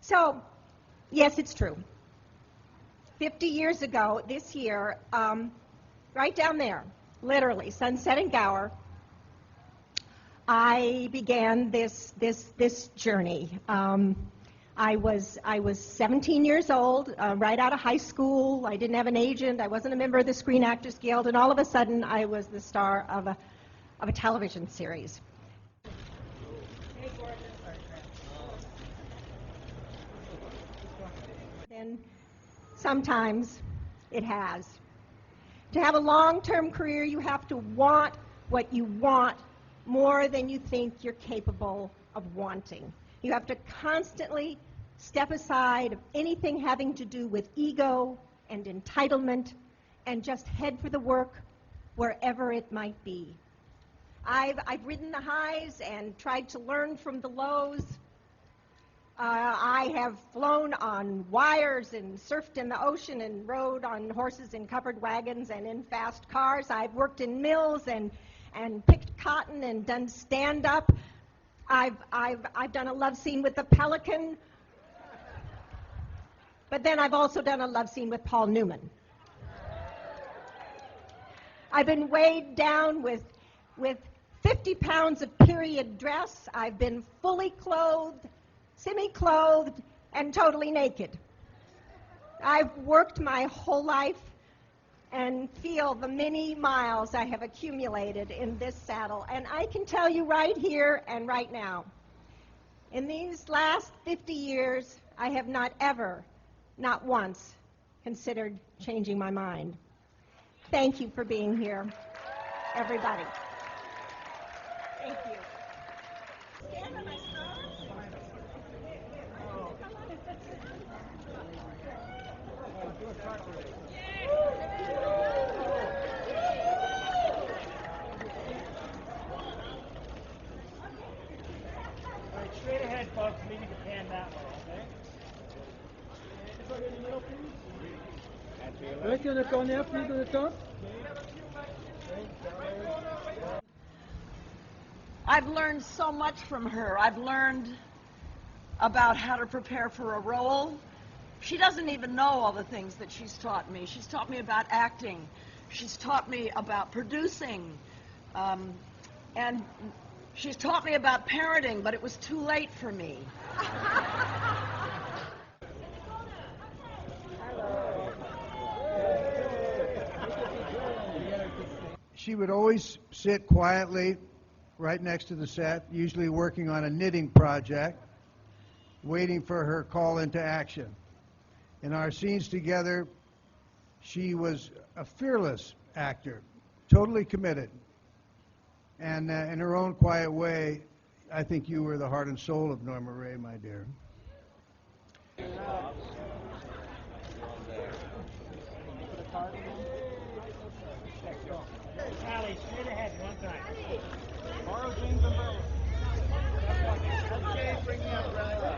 So, yes, it's true. 50 years ago, this year, right down there, literally, Sunset and Gower, I began this journey. I was 17 years old, right out of high school. I didn't have an agent. I wasn't a member of the Screen Actors Guild, and all of a sudden, I was the star of a television series. Then sometimes it has. To have a long-term career, you have to want what you want more than you think you're capable of wanting. You have to constantly step aside of anything having to do with ego and entitlement and just head for the work wherever it might be. I've ridden the highs and tried to learn from the lows. I have flown on wires and surfed in the ocean and rode on horses in covered wagons and in fast cars. I've worked in mills and picked cotton and done stand-up. I've done a love scene with the Pelican. But then I've also done a love scene with Paul Newman. I've been weighed down with 50 pounds of period dress. I've been fully clothed, semi-clothed, and totally naked. I've worked my whole life and feel the many miles I have accumulated in this saddle. And I can tell you right here and right now, in these last 50 years, I have not ever, not once, considered changing my mind. Thank you for being here, everybody. Thank you. Stand on my scarf. All right, straight ahead, folks. Maybe you can pan that way, okay? Restez dans le corner, plus dans le top. I've learned so much from her. I've learned about how to prepare for a role. She doesn't even know all the things that she's taught me. She's taught me about acting. She's taught me about producing. And she's taught me about parenting, but it was too late for me. She would always sit quietly right next to the set, usually working on a knitting project, waiting for her call into action. In our scenes together, she was a fearless actor, totally committed. And in her own quiet way, I think you were the heart and soul of Norma Rae, my dear. Allie, straight ahead, one time. Borrow Jane's umbrella. Okay, bring me up, brother.